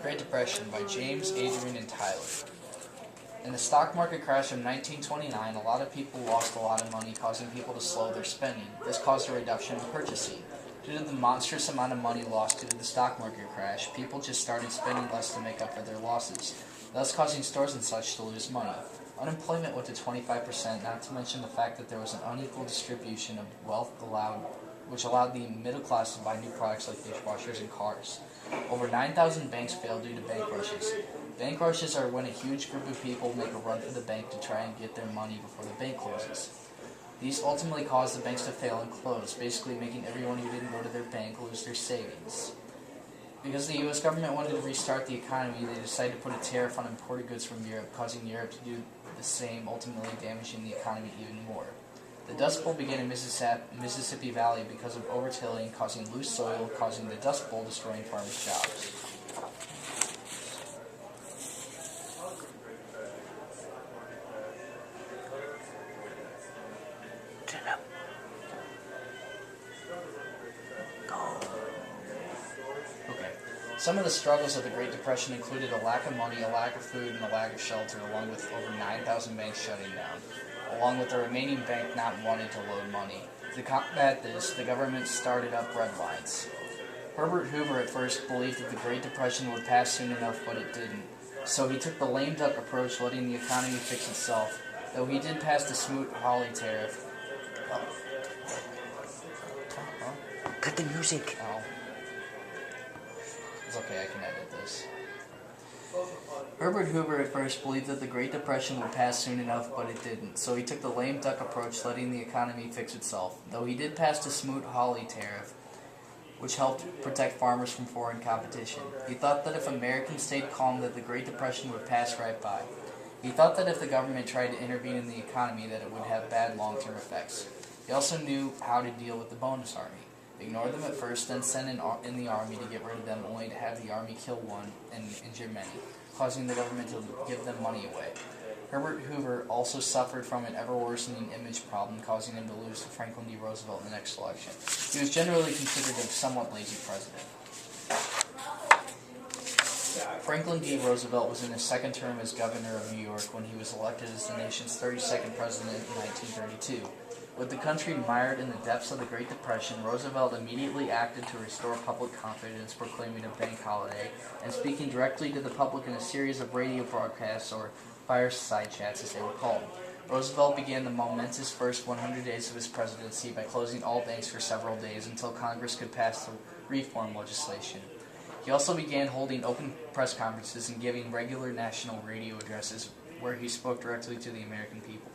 Great Depression by James, Adrian, and Tyler. In the stock market crash of 1929, a lot of people lost a lot of money, causing people to slow their spending. This caused a reduction in purchasing. Due to the monstrous amount of money lost due to the stock market crash, people just started spending less to make up for their losses, thus causing stores and such to lose money. Unemployment went to 25%, not to mention the fact that there was an unequal distribution of wealth which allowed the middle class to buy new products like dishwashers and cars. Over 9,000 banks failed due to bank rushes. Bank rushes are when a huge group of people make a run for the bank to try and get their money before the bank closes. These ultimately caused the banks to fail and close, basically making everyone who didn't go to their bank lose their savings. Because the U.S. government wanted to restart the economy, they decided to put a tariff on imported goods from Europe, causing Europe to do the same, ultimately damaging the economy even more. The Dust Bowl began in Mississippi Valley because of over-tilling, causing loose soil, causing the Dust Bowl, destroying farmers' jobs. Some of the struggles of the Great Depression included a lack of money, a lack of food, and a lack of shelter, along with over 9,000 banks shutting down, along with the remaining bank not wanting to loan money. To combat this, the government started up bread lines. Herbert Hoover at first believed that the Great Depression would pass soon enough, but it didn't. So he took the lame duck approach, letting the economy fix itself, though he did pass the Smoot-Hawley tariff. Cut the music. Oh. It's okay, I can edit this. Herbert Hoover at first believed that the Great Depression would pass soon enough, but it didn't, so he took the lame duck approach, letting the economy fix itself, though he did pass the Smoot-Hawley tariff, which helped protect farmers from foreign competition. He thought that if Americans stayed calm, that the Great Depression would pass right by. He thought that if the government tried to intervene in the economy, that it would have bad long-term effects. He also knew how to deal with the bonus army. Ignore them at first, then send in the army to get rid of them, only to have the army kill one and injure many, causing the government to give them money away. Herbert Hoover also suffered from an ever-worsening image problem, causing him to lose to Franklin D. Roosevelt in the next election. He was generally considered a somewhat lazy president. Franklin D. Roosevelt was in his second term as governor of New York when he was elected as the nation's 32nd president in 1932. With the country mired in the depths of the Great Depression, Roosevelt immediately acted to restore public confidence, proclaiming a bank holiday and speaking directly to the public in a series of radio broadcasts, or fireside chats as they were called. Roosevelt began the momentous first 100 days of his presidency by closing all banks for several days until Congress could pass the reform legislation. He also began holding open press conferences and giving regular national radio addresses where he spoke directly to the American people.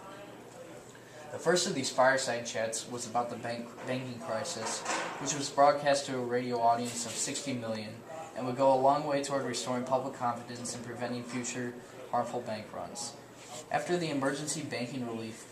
The first of these fireside chats was about the banking crisis, which was broadcast to a radio audience of 60 million and would go a long way toward restoring public confidence and preventing future harmful bank runs. After the Emergency Banking Relief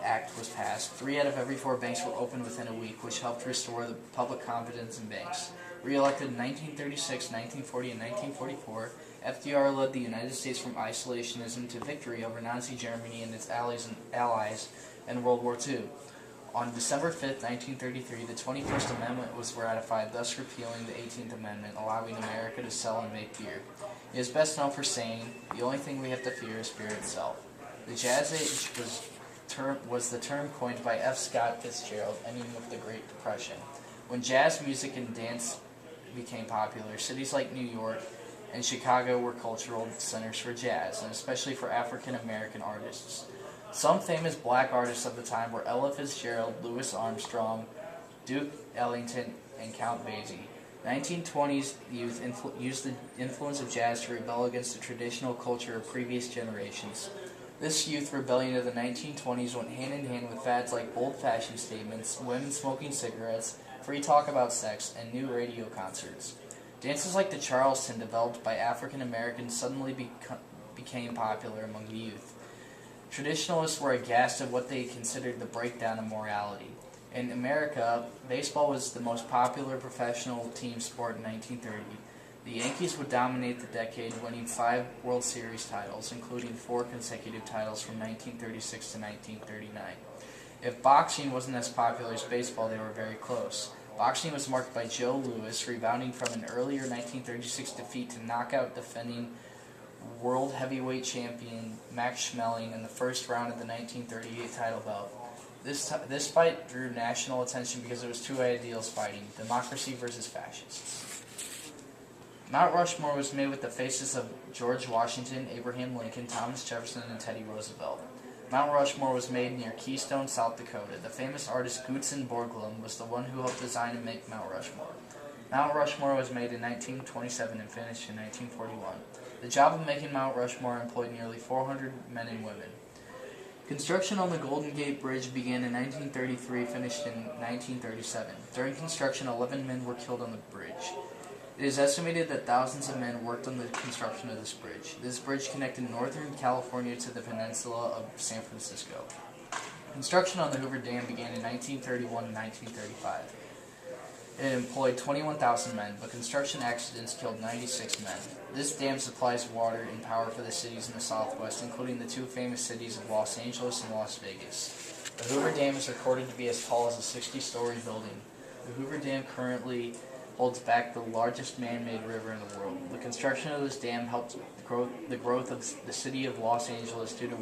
Act was passed, 3 out of every 4 banks were opened within a week, which helped restore the public confidence in banks. Re-elected in 1936, 1940, and 1944, FDR led the United States from isolationism to victory over Nazi Germany and its allies in World War II. On December 5, 1933, the 21st Amendment was ratified, thus repealing the 18th Amendment, allowing America to sell and make beer. He is best known for saying, "The only thing we have to fear is beer itself." The Jazz Age was the term coined by F. Scott Fitzgerald, ending with the Great Depression. When jazz music and dance became popular, cities like New York and Chicago were cultural centers for jazz, and especially for African American artists. Some famous black artists of the time were Ella Fitzgerald, Louis Armstrong, Duke Ellington, and Count Basie. 1920s youth used the influence of jazz to rebel against the traditional culture of previous generations. This youth rebellion of the 1920s went hand in hand with fads like bold fashion statements, women smoking cigarettes, free talk about sex, and new radio concerts. Dances like the Charleston, developed by African Americans, suddenly became popular among the youth. Traditionalists were aghast at what they considered the breakdown of morality. In America, baseball was the most popular professional team sport in 1930. The Yankees would dominate the decade, winning 5 World Series titles, including 4 consecutive titles from 1936 to 1939. If boxing wasn't as popular as baseball, they were very close. Boxing was marked by Joe Louis rebounding from an earlier 1936 defeat to knock out defending world heavyweight champion Max Schmeling in the first round of the 1938 title bout. This fight drew national attention because it was two ideals fighting, democracy versus fascists. Mount Rushmore was made with the faces of George Washington, Abraham Lincoln, Thomas Jefferson, and Teddy Roosevelt. Mount Rushmore was made near Keystone, South Dakota. The famous artist Gutzon Borglum was the one who helped design and make Mount Rushmore. Mount Rushmore was made in 1927 and finished in 1941. The job of making Mount Rushmore employed nearly 400 men and women. Construction on the Golden Gate Bridge began in 1933, finished in 1937. During construction, 11 men were killed on the bridge. It is estimated that thousands of men worked on the construction of this bridge. This bridge connected northern California to the peninsula of San Francisco. Construction on the Hoover Dam began in 1931 and 1935. It employed 21,000 men, but construction accidents killed 96 men. This dam supplies water and power for the cities in the Southwest, including the two famous cities of Los Angeles and Las Vegas. The Hoover Dam is recorded to be as tall as a 60-story building. The Hoover Dam currently holds back the largest man-made river in the world. The construction of this dam helped the growth of the city of Los Angeles due to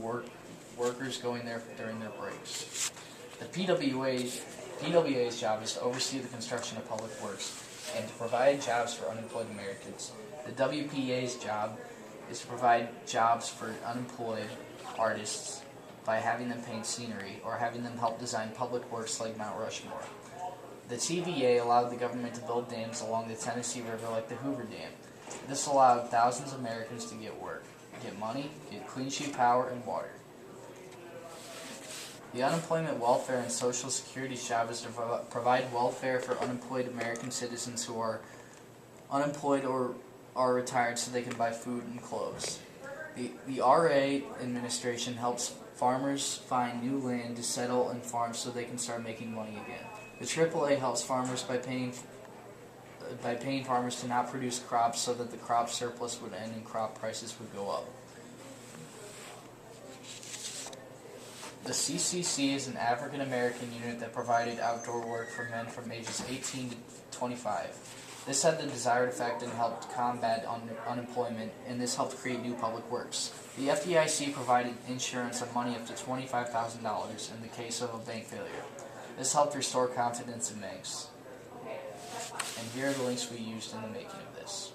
workers going there during their breaks. The PWA's job is to oversee the construction of public works and to provide jobs for unemployed Americans. The WPA's job is to provide jobs for unemployed artists by having them paint scenery or having them help design public works like Mount Rushmore. The TVA allowed the government to build dams along the Tennessee River like the Hoover Dam. This allowed thousands of Americans to get work, get money, get clean sheet power, and water. The Unemployment Welfare and Social Security's job is to provide welfare for unemployed American citizens who are unemployed or are retired so they can buy food and clothes. The RA administration helps farmers find new land to settle and farm so they can start making money again. The AAA helps farmers by paying farmers to not produce crops so that the crop surplus would end and crop prices would go up. The CCC is an African American unit that provided outdoor work for men from ages 18 to 25. This had the desired effect and helped combat unemployment, and this helped create new public works. The FDIC provided insurance of money up to $25,000 in the case of a bank failure. This helped restore confidence in banks. And here are the links we used in the making of this.